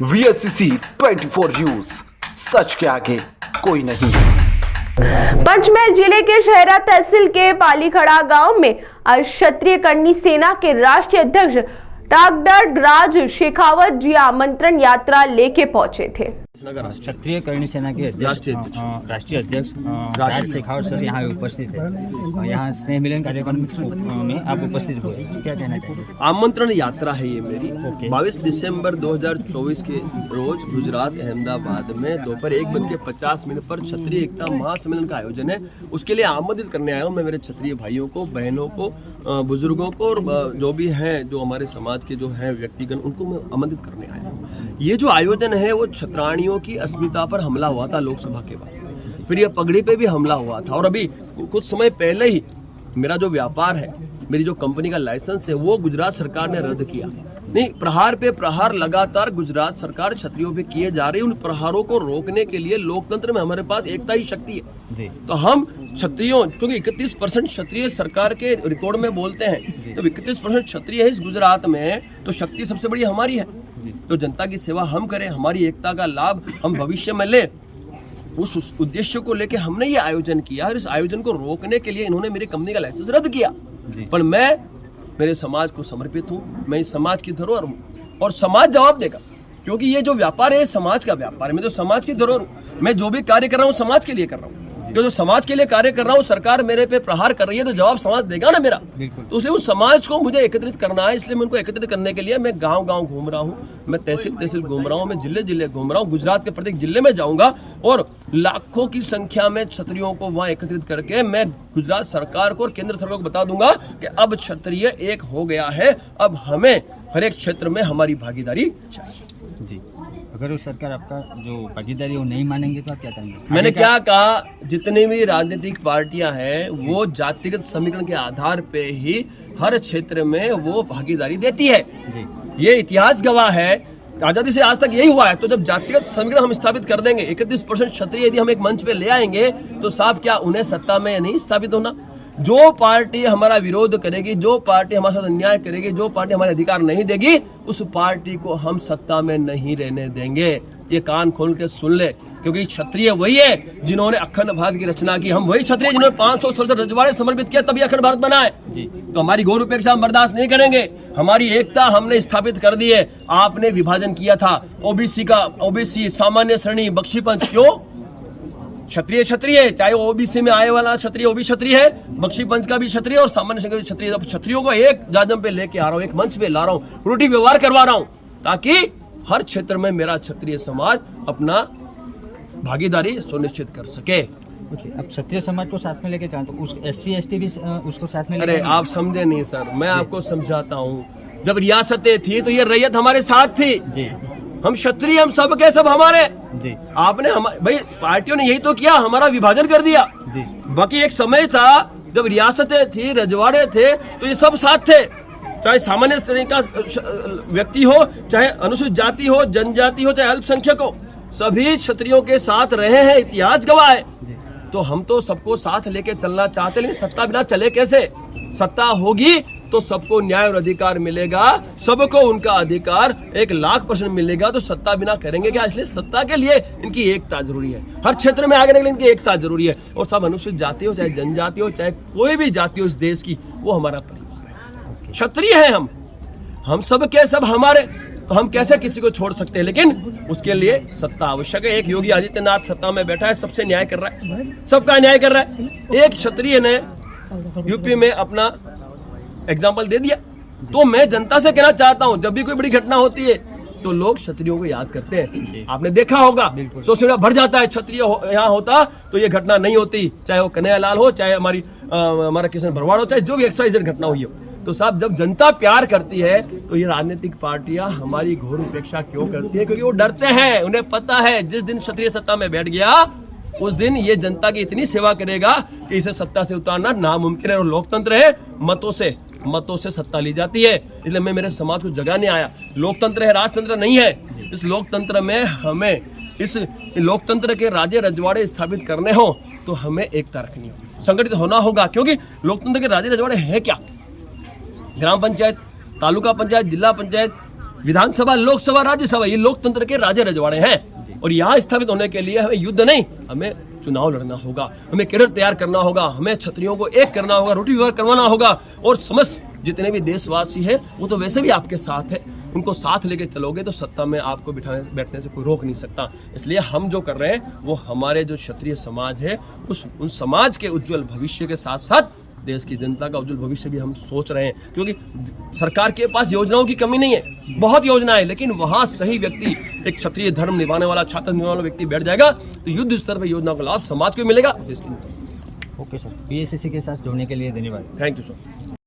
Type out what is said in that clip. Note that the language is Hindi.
VSCC 24 न्यूज, सच के आगे कोई नहीं। पंचमहल जिले के शहरा तहसील के पालीखड़ा गांव में आज क्षत्रिय करनी सेना के राष्ट्रीय अध्यक्ष डॉक्टर राज शेखावत जी आमंत्रण यात्रा लेके पहुंचे थे। क्षत्रिय करनी सेना के राष्ट्रीय अध्यक्ष राज शेखावत सर यहाँ उपस्थित है। यहाँ स्नेह मिलन कार्यक्रम में आप उपस्थित हुए, क्या कहना चाहिए? आमंत्रण यात्रा है ये मेरी। 22 दिसंबर 2024 के रोज गुजरात अहमदाबाद में दोपहर 1:50 पर क्षत्रिय एकता महासम्मेलन का आयोजन है। उसके लिए आमंत्रित करने आया हूँ मैं मेरे क्षत्रिय भाइयों को, बहनों को, बुजुर्गों को और जो भी हैं, जो हमारे समाज के जो हैं व्यक्तिगण, उनको मैं आमंत्रित करने आया हूँ। ये जो आयोजन है वो क्षत्राणियों की अस्मिता पर हमला हुआ था लोकसभा के बाद, फिर ये पगड़ी पे भी हमला हुआ था और अभी कुछ समय पहले ही मेरा जो व्यापार है, मेरी जो कंपनी का लाइसेंस है, वो गुजरात सरकार ने रद्द किया। नहीं, प्रहार पे प्रहार लगातार गुजरात सरकार क्षत्रियों पे किए जा रही है। उन प्रहारों को रोकने के लिए लोकतंत्र में हमारे पास एकता ही शक्ति है। तो हम क्षत्रियों, क्योंकि 31% क्षत्रिय सरकार के रिकॉर्ड में बोलते हैं, तो 31% क्षत्रिय है इस गुजरात में, तो शक्ति सबसे बड़ी हमारी है। तो जनता की सेवा हम करें, हमारी एकता का लाभ हम भविष्य में ले, उस उद्देश्य को लेके हमने ये आयोजन किया। और इस आयोजन को रोकने के लिए इन्होंने मेरी कंपनी का लाइसेंस रद्द किया, पर मैं मेरे समाज को समर्पित हूँ। मैं इस समाज की धरोहर हूँ और समाज जवाब देगा, क्योंकि ये जो व्यापार है समाज का व्यापार है। मैं तो समाज की धरोहर हूँ। मैं जो भी कार्य कर रहा हूँ समाज के लिए कर रहा हूँ। जो समाज के लिए कार्य कर रहा हूँ, सरकार मेरे पे प्रहार कर रही है, तो जवाब समाज देगा ना मेरा। तो इसलिए उस समाज को मुझे एकत्रित करना है। इसलिए मैं उनको एकत्रित करने के लिए मैं गांव गांव घूम रहा हूँ, मैं तहसील तहसील घूम रहा हूँ, मैं जिले जिले घूम रहा हूँ। गुजरात के प्रत्येक जिले में जाऊंगा और लाखों की संख्या में क्षत्रियों को वहां एकत्रित करके मैं गुजरात सरकार को और केंद्र सरकार को बता दूंगा कि अब क्षत्रिय एक हो गया है, अब हमें हर एक क्षेत्र में हमारी भागीदारी चाहिए। जी, अगर उस सरकार आपका जो भागीदारी वो नहीं मानेंगे तो आप क्या करेंगे? मैंने क्या कहा, जितनी भी राजनीतिक पार्टियां हैं वो जातिगत समीकरण के आधार पे ही हर क्षेत्र में वो भागीदारी देती है। ये इतिहास गवाह है, आजादी से आज तक यही हुआ है। तो जब जातिगत समीकरण हम स्थापित कर देंगे, 31% क्षत्रिय यदि हम एक मंच पे ले आएंगे, तो साहब क्या उन्हें सत्ता में नहीं स्थापित होना? जो पार्टी हमारा विरोध करेगी, जो पार्टी हमारे साथ अन्याय करेगी, जो पार्टी हमारे अधिकार नहीं देगी, उस पार्टी को हम सत्ता में नहीं रहने देंगे। ये कान खोल के सुन ले, क्योंकि क्षत्रिय वही है जिन्होंने अखंड भारत की रचना की। हम वही क्षत्रिय जिन्होंने 567 रजवाड़े समर्पित किया, तभी अखंड भारत बना है। तो हमारी गौर उपेक्षा हम बर्दाश्त नहीं करेंगे। हमारी एकता हमने स्थापित कर दी है। आपने विभाजन किया था ओबीसी का, ओबीसी सामान्य श्रेणी बख्शी पंच, क्यों? क्षत्रिय क्षत्रिय, चाहे ओबीसी में आए वाला क्षत्रिय वो भी क्षत्रिय है, बख्शी पंच का भी क्षत्रिय और सामान्य श्रेणी का भी क्षत्रिय। क्षत्रियों को एक जाजम पे लेके आ रहा हूँ, एक मंच पे ला रहा हूँ, रोटी व्यवहार करवा रहा हूँ, ताकि हर क्षेत्र में मेरा क्षत्रिय समाज अपना भागीदारी सुनिश्चित कर सके। अब क्षत्रिय समाज को साथ में लेके जाए तो उस SC ST भी उसको साथ में अरे आप समझे नहीं सर, मैं आपको समझाता हूँ। जब रियासतें थी तो ये रैयत हमारे साथ थी। हम क्षत्रिय, हम सब के सब हमारे। आपने भाई पार्टियों ने यही तो किया, हमारा विभाजन कर दिया। बाकी एक समय था जब रियासतें थी, रजवाड़े थे, तो ये सब साथ थे। चाहे सामान्य श्रेणी का व्यक्ति हो, चाहे अनुसूचित जाति हो, जनजाति हो, चाहे अल्पसंख्यक हो, सभी क्षत्रियों के साथ रहे हैं, इतिहास गवाह है। तो हम तो सबको साथ लेके चलना चाहते, लेकिन सत्ता बिना चले कैसे? सत्ता होगी तो सबको न्याय और अधिकार मिलेगा, सबको उनका अधिकार 1,00,000% मिलेगा। तो सत्ता बिना करेंगे क्या? इसलिए सत्ता के लिए इनकी एकता जरूरी है। हर क्षेत्र में आगे निकलने इनकी एकता जरूरी है। और सब अनुसूचित जाति हो, चाहे जनजाति हो, चाहे कोई भी जाति हो इस देश की, वो हमारा परिवार है। क्षत्रिय है हम सब के सब हमारे। तो हम कैसे किसी को छोड़ सकते हैं? लेकिन उसके लिए सत्ता आवश्यक है। एक योगी आदित्यनाथ सत्ता में बैठा है, सबसे न्याय कर रहा है, सबका न्याय कर रहा है। एक क्षत्रिय ने यूपी में अपना एग्जाम्पल दे दिया। तो मैं जनता से कहना चाहता हूं, जब भी कोई बड़ी घटना होती है तो लोग क्षत्रियों को याद करते हैं। आपने देखा होगा, सोशल भर जाता है, क्षत्रिय यहाँ होता तो ये घटना नहीं होती, चाहे वो कन्हैयालाल हो, चाहे हमारा किशन भरवाड़ हो, चाहे जो भी XYZ घटना हुई हो। तो साहब जब जनता प्यार करती है तो ये राजनीतिक पार्टियां हमारी घोर उपेक्षा क्यों करती है? क्योंकि वो डरते हैं। उन्हें पता है जिस दिन क्षत्रिय सत्ता में बैठ गया उस दिन ये जनता की इतनी सेवा करेगा कि इसे सत्ता से उतारना नामुमकिन है। और लोकतंत्र है, मतों से सत्ता ली जाती है। इसलिए मैं मेरे समाज को जगाने आया। लोकतंत्र है, राजतंत्र नहीं है। इस लोकतंत्र में हमें इस लोकतंत्र के राजे रजवाड़े स्थापित करने हो तो हमें एकता रखनी होगी, संगठित होना होगा। क्योंकि लोकतंत्र के राजे रजवाड़े हैं क्या? ग्राम पंचायत, तालुका पंचायत, जिला पंचायत, विधानसभा, लोकसभा, राज्यसभा, ये लोकतंत्र के राजे रजवाड़े हैं और यहाँ स्थापित होने के लिए हमें युद्ध नहीं, हमें चुनाव लड़ना होगा, हमें कैडर तैयार करना होगा, हमें क्षत्रियों को एक करना होगा, रोटी व्यवहार करवाना होगा और समस्त जितने भी देशवासी हैं वो तो वैसे भी आपके साथ है, उनको साथ लेके चलोगे तो सत्ता में आपको बैठने से कोई रोक नहीं सकता। इसलिए हम जो कर रहे हैं वो हमारे जो क्षत्रिय समाज है उन समाज के उज्जवल भविष्य के साथ साथ देश की जनता का उज्जवल भविष्य भी हम सोच रहे हैं, क्योंकि सरकार के पास योजनाओं की कमी नहीं है, बहुत योजना है, लेकिन वहां सही व्यक्ति, एक क्षत्रिय धर्म निभाने वाला, छात्र निभाने वाला व्यक्ति बैठ जाएगा तो युद्ध स्तर पर योजना का लाभ समाज को मिलेगा, देश की। ओके सर, PSCC के साथ जुड़ने के लिए धन्यवाद। Thank you sir.